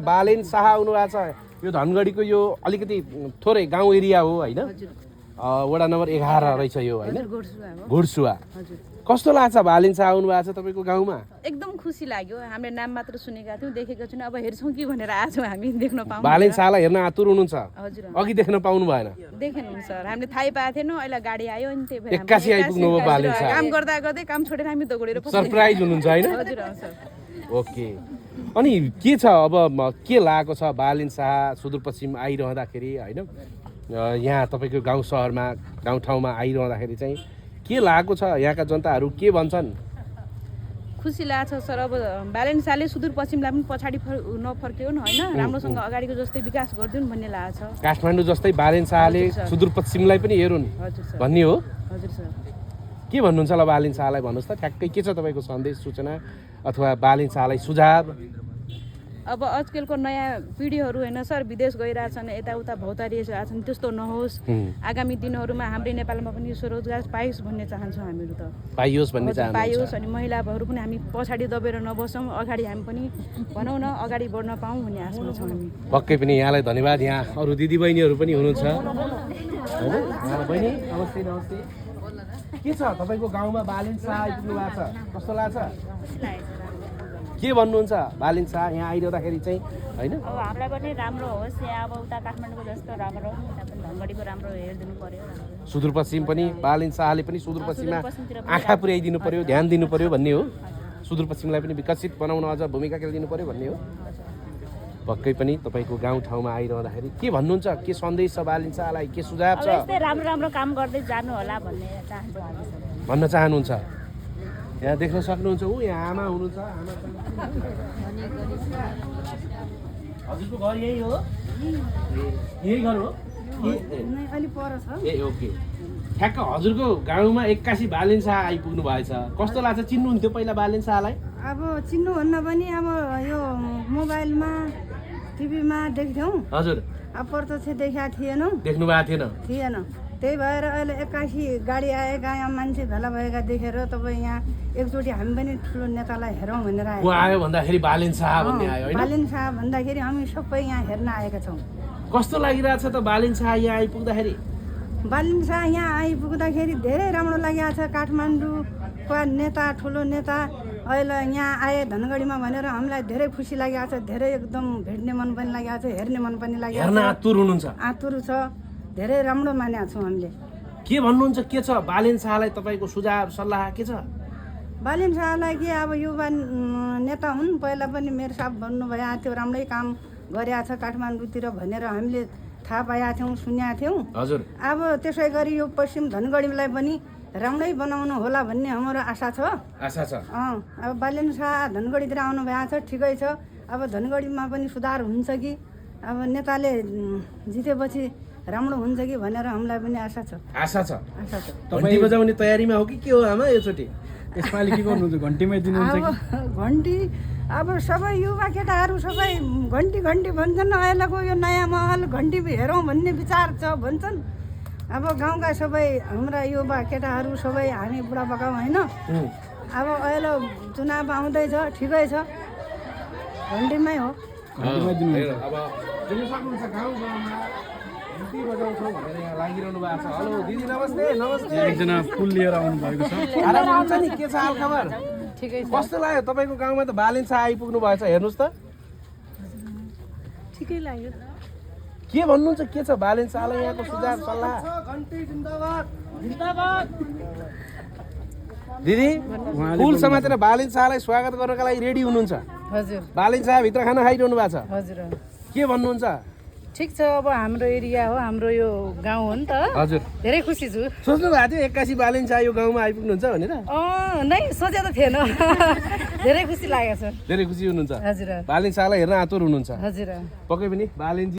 बालेन शाह आउनुभएको छ। यो धनगढीको यो अलिकति थोरै गाउँ एरिया हो होइन? वडा नम्बर 11 रहेछ यो होइन? घोडसुवा। कस्तो लाग्छ बालेन शाह आउनुभएको छ तपाईँको गाउँमा? एकदम खुसी लाग्यो। हामीले नाम मात्र सुनेका थियौँ, देखेको छैन। अब हेर्छौँ कि भनेर आछौँ हामी, देख्न पाऊँ। बालेन शाहलाई हेर्न आतुर हुनुहुन्छ? हजुर। अघि देख्न पाउनु भएन? देखेनौँ सर, हामीले थाहै पाएको थिएनौँ। अहिले गाडी आयो नि, त्यही भएर एक्कासी आइपुग्नु भयो बालेन शाह। काम गर्दा गर्दै काम छोडेर हामी दगुडेर सरप्राइज हुनुहुन्छ होइन? हजुर सर। ओके। अनि के छ अब के लागेको छ बालेन शाह सुदूरपश्चिम आइरहँदाखेरि होइन? यहाँ तपाईँको गाउँ सहरमा गाउँठाउँमा आइरहँदाखेरि चाहिँ के लागेको छ? यहाँका जनताहरू के भन्छन्? खुसी लाग्छ सर। अब बालेन शाहले सुदूरपश्चिमलाई पनि पछाडि नफर्क्यो नि होइन? राम्रोसँग अगाडिको जस्तै विकास गरिदिउन् भन्ने लाग्छ। काठमाडौँ जस्तै बालेन शाहले सुदूरपश्चिमलाई पनि हेरुन् भन्ने हो? हजुर सर। के भन्नुहुन्छ ल बालेन शाहलाई भन्नुहोस् त, ठ्याक्कै के छ तपाईँको सन्देश सूचना अथवा बालेन शाहलाई सुझाव? अब आजकलको नयाँ पिँढीहरू होइन सर, विदेश गइरहेछन्, यताउता भौतारिरहेछन्, त्यस्तो नहोस्। आगामी दिनहरूमा हाम्रै नेपालमा पनि स्वरोजगार पाइयोस् भन्ने चाहन्छौँ हामीहरू त। पाइयोस् भन्ने चाहनुहुन्छ? पाइयोस्। अनि महिलाहरू पनि हामी पछाडि दबेर नबसौँ, अगाडि हामी पनि भनौँ न अगाडि बढ्न पाऊँ भन्ने आशमा छौँ हामी। पक्कै पनि यहाँलाई धन्यवाद। यहाँ अरू दिदीबहिनीहरू पनि हुनुहुन्छ होइन? बहिनी नमस्ते। नमस्ते। के छ तपाईँको गाउँमा बालेन शाह आइपुग्नु भएको छ, कस्तो लाग्छ? के भन्नुहुन्छ बालेन शाह यहाँ आइरहँदाखेरि चाहिँ होइन? अब हामीलाई पनि राम्रो होस्, यहाँ अब उता काठमाडौँको जस्तो राम्रो, यता पनि धनगढीको राम्रो हेरिदिनु पर्यो। सुदूरपश्चिम पनि बालेन शाहले पनि सुदूरपश्चिममा आँखा पुर्याइदिनु पर्यो, ध्यान दिनु पर्यो भन्ने हो? सुदूरपश्चिमलाई पनि विकसित बनाउन अझ भूमिका खेलिदिनु पर्यो भन्ने हो? पक्कै पनि तपाईँको गाउँठाउँमा आइरहँदाखेरि के भन्नुहुन्छ? के सन्देश छ बालेन शाहलाई? के सुझाव छ? यस्तै राम्रो राम्रो काम गर्दै जानु होला भन्ने चाहन्छौँ हामी सबै। भन्न चाहनुहुन्छ? यहाँ देख्न सक्नुहुन्छ ऊ यहाँ आमा हुनुहुन्छ। हजुरको घर यही हो? यही घर हो? ए ओके। ठ्याक्क हजुरको गाउँमा 81 बालेन शाह आइपुग्नु भएछ, कस्तो लाग्छ? चिन्नुहुन्थ्यो पहिला बालेन शाहलाई? अब चिन्नुभन्न पनि अब यो मोबाइलमा टिभीमा देख्थ्यौँ। हजुर। अब प्रत्यक्ष देखाएको थिएनौँ। देख्नु भएको थिएन। त्यही भएर अहिले 81 गाडी आएका, यहाँ मान्छे भेला भएका देखेर तपाईँ यहाँ एकचोटि हामी पनि ठुलो नेतालाई हेरौँ भनेर आयो। को आयो भन्दाखेरि बालेन शाह भन्ने आयो होइन? बालेन शाह भन्दाखेरि हामी सबै यहाँ हेर्न आएका छौँ। कस्तो लागिरहेछ त बालेन शाह यहाँ आइपुग्दाखेरि? बालेन शाह यहाँ आइपुग्दाखेरि धेरै राम्रो लागेको छ। काठमाडौँको नेता, ठुलो नेता अहिले यहाँ आए धनगढीमा भनेर हामीलाई धेरै खुसी लागेको छ। धेरै एकदम भेट्ने मन पनि लागेको छ, हेर्ने मन पनि लागेको छ। हेर्न आतुर हुनुहुन्छ? आतुर छ। धेरै राम्रो मानेको छौँ हामीले। के भन्नुहुन्छ? के छ बालेन शाहलाई तपाईँको सुझाव सल्लाह के छ? बालेन शाहलाई के अब युवा नेता हुन्, पहिला पनि मेरो साहब भन्नुभएको थियो, राम्रै काम गरेका छ काठमाडौँतिर भनेर हामीले थाहा पाएका थियौँ, सुनेका थियौँ। हजुर। अब त्यसै गरी यो पश्चिम धनगढीलाई पनि राम्रै बनाउनु होला भन्ने हाम्रो आशा छ। आशा छ? अब बालेन शाह धनगढीतिर आउनु भएको छ, ठिकै छ। अब धनगढीमा पनि सुधार हुन्छ कि, अब नेताले जितेपछि राम्रो हुन्छ कि भनेर हामीलाई पनि आशा छ। आशा छ? आशा छ। घन्टी बजाउने तयारीमा हो कि के हो आमा योचोटि? यसपालि के गर्नुहुन्छ? घन्टीमै दिनुहुन्छ कि? घन्टी अब सबै युवा केटाहरू सबै घन्टी घन्टी भन्छन्। अहिलेको यो नयाँ महल घन्टी हेरौँ भन्ने विचार छ भन्छन्। अब गाउँका सबै हाम्रा युवा केटाहरू सबै हामी बुढापाका होइन, अब अहिले चुनाव आउँदैछ, ठिकै छ, घन्टीमै हो। घन्टीमै दिनुहुन्छ? अब देख्न सक्नुहुन्छ गाउँ गाउँमा घन्टी बजाउँछौँ भनेर यहाँ लागिरहनु भएको छ। हेलो दिदी नमस्ते। नमस्ते। एकजना फुल लिएर आउनु भएको छ। आराम हुन्छ नि? के छ हालखबर? ठिकै छ। कस्तो लाग्यो तपाईँको गाउँमा त बालेन शाह आइपुग्नु भएछ, हेर्नुहोस् त। ठिकै लाग्यो। के भन्नुहुन्छ? के छ बालेन शाहलाई यहाँको सुझाव सल्लाह? दिदी फुल समातेर बालेन शाहलाई स्वागत गर्नका लागि रेडी हुनुहुन्छ? हजुर। बालेन शाह भित्र खाना खाइरहनु भएको छ? हजुर। के भन्नुहुन्छ? ठिक छ। अब हाम्रो एरिया हो, हाम्रो यो गाउँ हो नि त। हजुर। धेरै खुसी छु। सोच्नु भएको थियो 81 बालेन शाह यो गाउँमा आइपुग्नुहुन्छ भनेर? नै सोचे त थिएन। धेरै खुसी लागेको छ। धेरै खुसी हुनुहुन्छ? हजुर। बालेन शाहलाई हेर्न आतुर हुनुहुन्छ? हजुर। पक्कै पनि बालेनजी